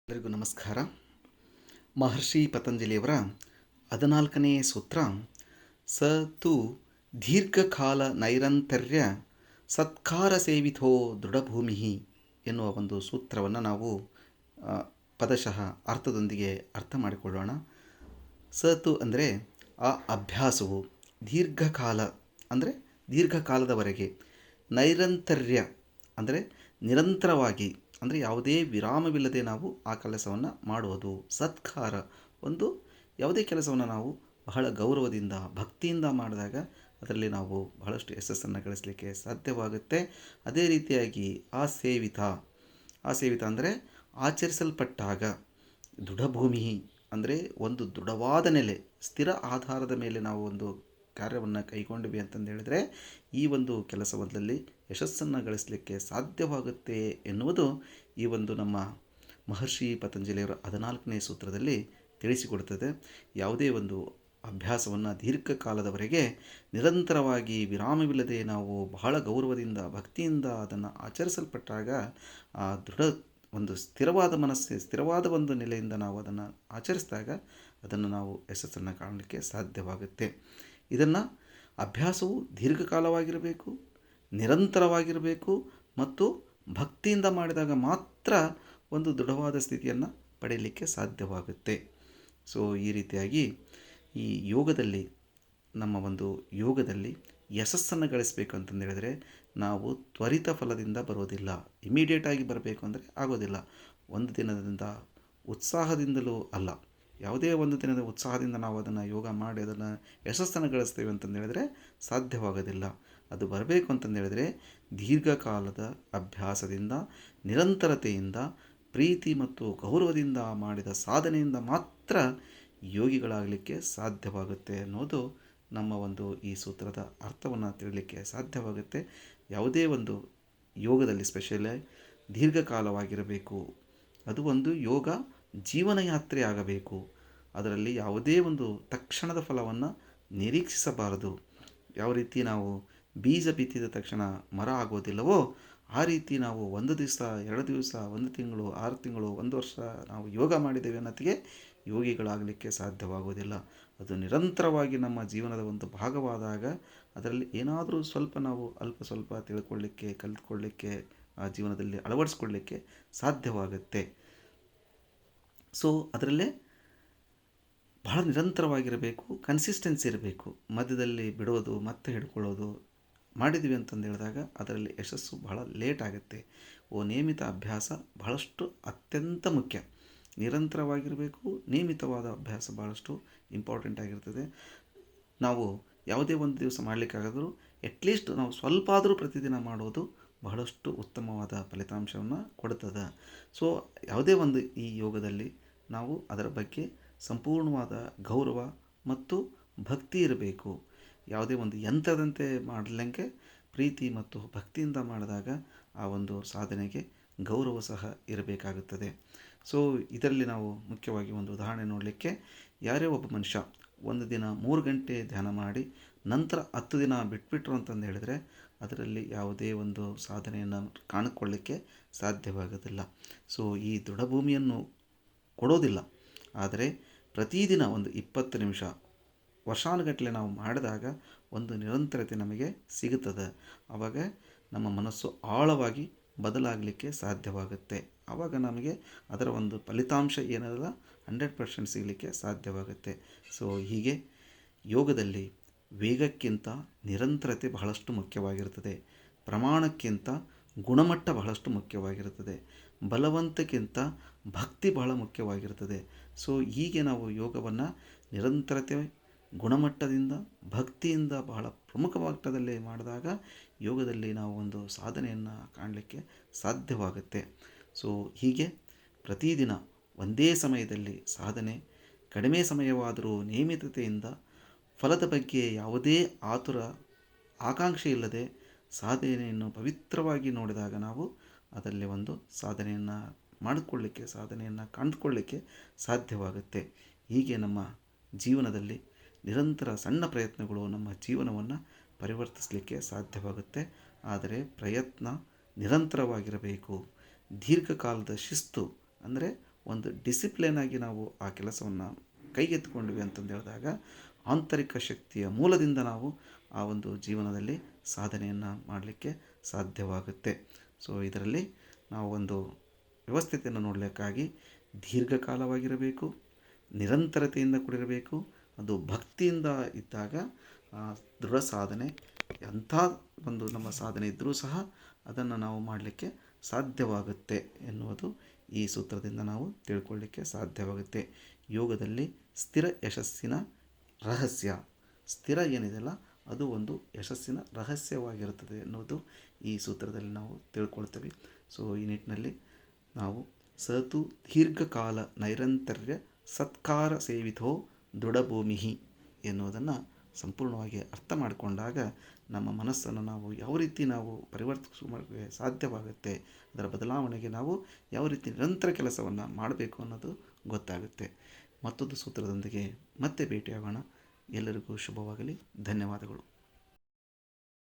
ಎಲ್ಲರಿಗೂ ನಮಸ್ಕಾರ. ಮಹರ್ಷಿ ಪತಂಜಲಿಯವರ 14ನೇ ಸೂತ್ರ ಸ ತು ದೀರ್ಘಕಾಲ ನೈರಂತರ್ಯ ಸತ್ಕಾರ ಸೇವಿತೋ ದೃಢಭೂಮಿ ಎನ್ನುವ ಒಂದು ಸೂತ್ರವನ್ನು ನಾವು ಪದಶಃ ಅರ್ಥದೊಂದಿಗೆ ಅರ್ಥ ಮಾಡಿಕೊಳ್ಳೋಣ. ಸ ತು ಅಂದರೆ ಆ ಅಭ್ಯಾಸವು, ದೀರ್ಘಕಾಲ ಅಂದರೆ ದೀರ್ಘಕಾಲದವರೆಗೆ, ನೈರಂತರ್ಯ ಅಂದರೆ ನಿರಂತರವಾಗಿ, ಅಂದರೆ ಯಾವುದೇ ವಿರಾಮವಿಲ್ಲದೆ ನಾವು ಆ ಕೆಲಸವನ್ನು ಮಾಡುವುದು. ಸತ್ಕಾರ ಒಂದು ಯಾವುದೇ ಕೆಲಸವನ್ನು ನಾವು ಬಹಳ ಗೌರವದಿಂದ ಭಕ್ತಿಯಿಂದ ಮಾಡಿದಾಗ ಅದರಲ್ಲಿ ನಾವು ಬಹಳಷ್ಟು ಯಶಸ್ಸನ್ನು ಗಳಿಸಲಿಕ್ಕೆ ಸಾಧ್ಯವಾಗುತ್ತೆ. ಅದೇ ರೀತಿಯಾಗಿ ಆ ಸೇವಿತ ಅಂದರೆ ಆಚರಿಸಲ್ಪಟ್ಟಾಗ, ದೃಢಭೂಮಿ ಅಂದರೆ ಒಂದು ದೃಢವಾದ ನೆಲೆ, ಸ್ಥಿರ ಆಧಾರದ ಮೇಲೆ ನಾವು ಒಂದು ಕಾರ್ಯವನ್ನು ಕೈಗೊಂಡ್ವಿ ಅಂತಂದು ಹೇಳಿದರೆ ಈ ಒಂದು ಕೆಲಸದಲ್ಲಿ ಯಶಸ್ಸನ್ನು ಗಳಿಸಲಿಕ್ಕೆ ಸಾಧ್ಯವಾಗುತ್ತೆ ಎನ್ನುವುದು ಈ ಒಂದು ನಮ್ಮ ಮಹರ್ಷಿ ಪತಂಜಲಿಯವರ 14ನೇ ಸೂತ್ರದಲ್ಲಿ ತಿಳಿಸಿಕೊಡುತ್ತದೆ. ಯಾವುದೇ ಒಂದು ಅಭ್ಯಾಸವನ್ನು ದೀರ್ಘಕಾಲದವರೆಗೆ ನಿರಂತರವಾಗಿ ವಿರಾಮವಿಲ್ಲದೆ ನಾವು ಬಹಳ ಗೌರವದಿಂದ ಭಕ್ತಿಯಿಂದ ಅದನ್ನು ಆಚರಿಸಲ್ಪಟ್ಟಾಗ ಆ ಒಂದು ಸ್ಥಿರವಾದ ಮನಸ್ಸು, ಸ್ಥಿರವಾದ ಒಂದು ನೆಲೆಯಿಂದ ನಾವು ಅದನ್ನು ಆಚರಿಸಿದಾಗ ಅದನ್ನು ನಾವು ಯಶಸ್ಸನ್ನು ಕಾಣಲಿಕ್ಕೆ ಸಾಧ್ಯವಾಗುತ್ತೆ. ಇದನ್ನು ಅಭ್ಯಾಸವು ದೀರ್ಘಕಾಲವಾಗಿರಬೇಕು, ನಿರಂತರವಾಗಿರಬೇಕು ಮತ್ತು ಭಕ್ತಿಯಿಂದ ಮಾಡಿದಾಗ ಮಾತ್ರ ಒಂದು ದೃಢವಾದ ಸ್ಥಿತಿಯನ್ನು ಪಡೆಯಲಿಕ್ಕೆ ಸಾಧ್ಯವಾಗುತ್ತೆ. ಸೊ ಈ ರೀತಿಯಾಗಿ ಈ ಯೋಗದಲ್ಲಿ, ನಮ್ಮ ಒಂದು ಯೋಗದಲ್ಲಿ ಯಶಸ್ಸನ್ನು ಗಳಿಸಬೇಕು ಅಂತಂದು ಹೇಳಿದರೆ ನಾವು ತ್ವರಿತ ಫಲದಿಂದ ಬರೋದಿಲ್ಲ. ಇಮಿಡಿಯೇಟಾಗಿ ಬರಬೇಕು ಅಂದರೆ ಆಗೋದಿಲ್ಲ. ಒಂದು ದಿನದಿಂದ ಉತ್ಸಾಹದಿಂದಲೂ ಅಲ್ಲ, ಯಾವುದೇ ಒಂದು ದಿನದ ಉತ್ಸಾಹದಿಂದ ನಾವು ಅದನ್ನು ಯೋಗ ಮಾಡಿ ಅದನ್ನು ಯಶಸ್ಸನ್ನು ಗಳಿಸ್ತೇವೆ ಅಂತಂದು ಹೇಳಿದರೆ ಸಾಧ್ಯವಾಗೋದಿಲ್ಲ. ಅದು ಬರಬೇಕು ಅಂತಂದು ಹೇಳಿದರೆ ದೀರ್ಘಕಾಲದ ಅಭ್ಯಾಸದಿಂದ, ನಿರಂತರತೆಯಿಂದ, ಪ್ರೀತಿ ಮತ್ತು ಗೌರವದಿಂದ ಮಾಡಿದ ಸಾಧನೆಯಿಂದ ಮಾತ್ರ ಯೋಗಿಗಳಾಗಲಿಕ್ಕೆ ಸಾಧ್ಯವಾಗುತ್ತೆ ಅನ್ನೋದು ನಮ್ಮ ಒಂದು ಈ ಸೂತ್ರದ ಅರ್ಥವನ್ನು ತಿಳಿಯಲಿಕ್ಕೆ ಸಾಧ್ಯವಾಗುತ್ತೆ. ಯಾವುದೇ ಒಂದು ಯೋಗದಲ್ಲಿ ಸ್ಪೆಷಲಿ ದೀರ್ಘಕಾಲವಾಗಿರಬೇಕು. ಅದು ಒಂದು ಯೋಗ ಜೀವನ ಯಾತ್ರೆ ಆಗಬೇಕು. ಅದರಲ್ಲಿ ಯಾವುದೇ ಒಂದು ತಕ್ಷಣದ ಫಲವನ್ನು ನಿರೀಕ್ಷಿಸಬಾರದು. ಯಾವ ರೀತಿ ನಾವು ಬೀಜ ಬಿತ್ತಿದ ತಕ್ಷಣ ಮರ ಆಗೋದಿಲ್ಲವೋ ಆ ರೀತಿ ನಾವು 1 ದಿವಸ, 2 ದಿವಸ, 1 ತಿಂಗಳು, 6 ತಿಂಗಳು, 1 ವರ್ಷ ನಾವು ಯೋಗ ಮಾಡಿದ್ದೇವೆ ಅನ್ನೋತ್ತಿಗೆ ಯೋಗಿಗಳಾಗಲಿಕ್ಕೆ ಸಾಧ್ಯವಾಗೋದಿಲ್ಲ. ಅದು ನಿರಂತರವಾಗಿ ನಮ್ಮ ಜೀವನದ ಒಂದು ಭಾಗವಾದಾಗ ಅದರಲ್ಲಿ ಏನಾದರೂ ಸ್ವಲ್ಪ ನಾವು ಅಲ್ಪ ಸ್ವಲ್ಪ ತಿಳ್ಕೊಳ್ಳಿಕ್ಕೆ, ಕಲಿತ್ಕೊಳ್ಳಿಕ್ಕೆ, ಆ ಜೀವನದಲ್ಲಿ ಅಳವಡಿಸ್ಕೊಳ್ಳಿಕ್ಕೆ ಸಾಧ್ಯವಾಗುತ್ತೆ. ಸೊ ಅದರಲ್ಲೇ ಬಹಳ ನಿರಂತರವಾಗಿರಬೇಕು, ಕನ್ಸಿಸ್ಟೆನ್ಸಿ ಇರಬೇಕು. ಮಧ್ಯದಲ್ಲಿ ಬಿಡೋದು ಮತ್ತೆ ಹಿಡ್ಕೊಳ್ಳೋದು ಮಾಡಿದ್ವಿ ಅಂತಂದು ಹೇಳಿದಾಗ ಅದರಲ್ಲಿ ಯಶಸ್ಸು ಬಹಳ ಲೇಟ್ ಆಗುತ್ತೆ. ನಿಯಮಿತ ಅಭ್ಯಾಸ ಬಹಳಷ್ಟು ಅತ್ಯಂತ ಮುಖ್ಯ. ನಿರಂತರವಾಗಿರಬೇಕು, ನಿಯಮಿತವಾದ ಅಭ್ಯಾಸ ಬಹಳಷ್ಟು ಇಂಪಾರ್ಟೆಂಟ್ ಆಗಿರ್ತದೆ. ನಾವು ಯಾವುದೇ ಒಂದು ದಿವಸ ಮಾಡಲಿಕ್ಕಾಗಾದರೂ ಅಟ್ಲೀಸ್ಟ್ ನಾವು ಸ್ವಲ್ಪ ಆದರೂ ಪ್ರತಿದಿನ ಮಾಡೋದು ಬಹಳಷ್ಟು ಉತ್ತಮವಾದ ಫಲಿತಾಂಶವನ್ನು ಕೊಡುತ್ತದೆ. ಸೊ ಯಾವುದೇ ಒಂದು ಈ ಯೋಗದಲ್ಲಿ ನಾವು ಅದರ ಬಗ್ಗೆ ಸಂಪೂರ್ಣವಾದ ಗೌರವ ಮತ್ತು ಭಕ್ತಿ ಇರಬೇಕು. ಯಾವುದೇ ಒಂದು ಯಂತ್ರದಂತೆ ಮಾಡಲಿಕ್ಕೆ ಪ್ರೀತಿ ಮತ್ತು ಭಕ್ತಿಯಿಂದ ಮಾಡಿದಾಗ ಆ ಒಂದು ಸಾಧನೆಗೆ ಗೌರವ ಸಹ ಇರಬೇಕಾಗುತ್ತದೆ. ಸೊ ಇದರಲ್ಲಿ ನಾವು ಮುಖ್ಯವಾಗಿ ಒಂದು ಉದಾಹರಣೆ ನೋಡಲಿಕ್ಕೆ, ಯಾರೇ ಒಬ್ಬ ಮನುಷ್ಯ ಒಂದು ದಿನ 3 ಗಂಟೆ ಧ್ಯಾನ ಮಾಡಿ ನಂತರ 10 ದಿನ ಬಿಟ್ಬಿಟ್ರು ಅಂತಂದು ಹೇಳಿದರೆ ಅದರಲ್ಲಿ ಯಾವುದೇ ಒಂದು ಸಾಧನೆಯನ್ನು ಕಾಣಿಕೊಳ್ಳಿಕ್ಕೆ ಸಾಧ್ಯವಾಗೋದಿಲ್ಲ. ಸೊ ಈ ದೃಢಭೂಮಿಯನ್ನು ಕೊಡೋದಿಲ್ಲ. ಆದರೆ ಪ್ರತಿದಿನ ಒಂದು 20 ನಿಮಿಷ ವರ್ಷಾನುಗಟ್ಟಲೆ ನಾವು ಮಾಡಿದಾಗ ಒಂದು ನಿರಂತರತೆ ನಮಗೆ ಸಿಗುತ್ತದೆ. ಆವಾಗ ನಮ್ಮ ಮನಸ್ಸು ಆಳವಾಗಿ ಬದಲಾಗಲಿಕ್ಕೆ ಸಾಧ್ಯವಾಗುತ್ತೆ. ಆವಾಗ ನಮಗೆ ಅದರ ಒಂದು ಫಲಿತಾಂಶ ಏನಲ್ಲ 100% ಸಿಗಲಿಕ್ಕೆ ಸಾಧ್ಯವಾಗುತ್ತೆ. ಸೊ ಹೀಗೆ ಯೋಗದಲ್ಲಿ ವೇಗಕ್ಕಿಂತ ನಿರಂತರತೆ ಬಹಳಷ್ಟು ಮುಖ್ಯವಾಗಿರುತ್ತದೆ. ಪ್ರಮಾಣಕ್ಕಿಂತ ಗುಣಮಟ್ಟ ಬಹಳಷ್ಟು ಮುಖ್ಯವಾಗಿರುತ್ತದೆ. ಬಲವಂತಕ್ಕಿಂತ ಭಕ್ತಿ ಬಹಳ ಮುಖ್ಯವಾಗಿರುತ್ತದೆ. ಸೊ ಹೀಗೆ ನಾವು ಯೋಗವನ್ನು ನಿರಂತರತೆ, ಗುಣಮಟ್ಟದಿಂದ, ಭಕ್ತಿಯಿಂದ ಬಹಳ ಪ್ರಮುಖ ಮಟ್ಟದಲ್ಲಿ ಮಾಡಿದಾಗ ಯೋಗದಲ್ಲಿ ನಾವು ಒಂದು ಸಾಧನೆಯನ್ನು ಕಾಣಲಿಕ್ಕೆ ಸಾಧ್ಯವಾಗುತ್ತೆ. ಸೊ ಹೀಗೆ ಪ್ರತಿದಿನ ಒಂದೇ ಸಮಯದಲ್ಲಿ ಸಾಧನೆ, ಕಡಿಮೆ ಸಮಯವಾದರೂ ನಿಯಮಿತತೆಯಿಂದ, ಫಲದ ಬಗ್ಗೆ ಯಾವುದೇ ಆಕಾಂಕ್ಷೆ ಇಲ್ಲದೆ ಸಾಧನೆಯನ್ನು ಪವಿತ್ರವಾಗಿ ನೋಡಿದಾಗ ನಾವು ಅದರಲ್ಲಿ ಒಂದು ಸಾಧನೆಯನ್ನು ಮಾಡಿಕೊಳ್ಳಿಕ್ಕೆ, ಸಾಧನೆಯನ್ನು ಕಂಡುಕೊಳ್ಳಿಕ್ಕೆ ಸಾಧ್ಯವಾಗುತ್ತೆ. ಹೀಗೆ ನಮ್ಮ ಜೀವನದಲ್ಲಿ ನಿರಂತರ ಸಣ್ಣ ಪ್ರಯತ್ನಗಳು ನಮ್ಮ ಜೀವನವನ್ನು ಪರಿವರ್ತಿಸಲಿಕ್ಕೆ ಸಾಧ್ಯವಾಗುತ್ತೆ. ಆದರೆ ಪ್ರಯತ್ನ ನಿರಂತರವಾಗಿರಬೇಕು. ದೀರ್ಘಕಾಲದ ಶಿಸ್ತು ಅಂದರೆ ಒಂದು ಡಿಸಿಪ್ಲಿನ್ ಆಗಿ ನಾವು ಆ ಕೆಲಸವನ್ನು ಕೈಗೆತ್ತಿಕೊಂಡ್ವಿ ಅಂತಂದು ಹೇಳಿದಾಗ ಆಂತರಿಕ ಶಕ್ತಿಯ ಮೂಲದಿಂದ ನಾವು ಆ ಒಂದು ಜೀವನದಲ್ಲಿ ಸಾಧನೆಯನ್ನು ಮಾಡಲಿಕ್ಕೆ ಸಾಧ್ಯವಾಗುತ್ತೆ. ಸೊ ಇದರಲ್ಲಿ ನಾವು ಒಂದು ವ್ಯವಸ್ಥೆಯನ್ನು ನೋಡಲಿಕ್ಕಾಗಿ ದೀರ್ಘಕಾಲವಾಗಿರಬೇಕು, ನಿರಂತರತೆಯಿಂದ ಕೂಡಿರಬೇಕು, ಅದು ಭಕ್ತಿಯಿಂದ ಇದ್ದಾಗ ದೃಢ ಸಾಧನೆ ಎಂಥ ಒಂದು ನಮ್ಮ ಸಾಧನೆ ಇದ್ದರೂ ಸಹ ಅದನ್ನು ನಾವು ಮಾಡಲಿಕ್ಕೆ ಸಾಧ್ಯವಾಗುತ್ತೆ ಎನ್ನುವುದು ಈ ಸೂತ್ರದಿಂದ ನಾವು ತಿಳ್ಕೊಳ್ಳಿಕ್ಕೆ ಸಾಧ್ಯವಾಗುತ್ತೆ. ಯೋಗದಲ್ಲಿ ಸ್ಥಿರ ಯಶಸ್ಸಿನ ರಹಸ್ಯ, ಸ್ಥಿರ ಏನಿದೆಯಲ್ಲ ಅದು ಒಂದು ಯಶಸ್ಸಿನ ರಹಸ್ಯವಾಗಿರುತ್ತದೆ ಎನ್ನುವುದು ಈ ಸೂತ್ರದಲ್ಲಿ ನಾವು ತಿಳ್ಕೊಳ್ತೇವೆ. ಸೊ ಈ ನಿಟ್ಟಿನಲ್ಲಿ ನಾವು ಸತು ದೀರ್ಘಕಾಲ ನೈರಂತರ್ಯ ಸತ್ಕಾರ ಸೇವಿತೋ ದೃಢಭೂಮಿಹಿ ಎನ್ನುವುದನ್ನು ಸಂಪೂರ್ಣವಾಗಿ ಅರ್ಥ ಮಾಡಿಕೊಂಡಾಗ ನಮ್ಮ ಮನಸ್ಸನ್ನು ನಾವು ಯಾವ ರೀತಿ ನಾವು ಪರಿವರ್ತಿಸೋಕೆ ಸಾಧ್ಯವಾಗುತ್ತೆ, ಅದರ ಬದಲಾವಣೆಗೆ ನಾವು ಯಾವ ರೀತಿ ನಿರಂತರ ಕೆಲಸವನ್ನು ಮಾಡಬೇಕು ಅನ್ನೋದು ಗೊತ್ತಾಗುತ್ತೆ. ಮತ್ತೊಂದು ಸೂತ್ರದೊಂದಿಗೆ ಮತ್ತೆ ಭೇಟಿಯಾಗೋಣ. ಎಲ್ಲರಿಗೂ ಶುಭವಾಗಲಿ. ಧನ್ಯವಾದಗಳು.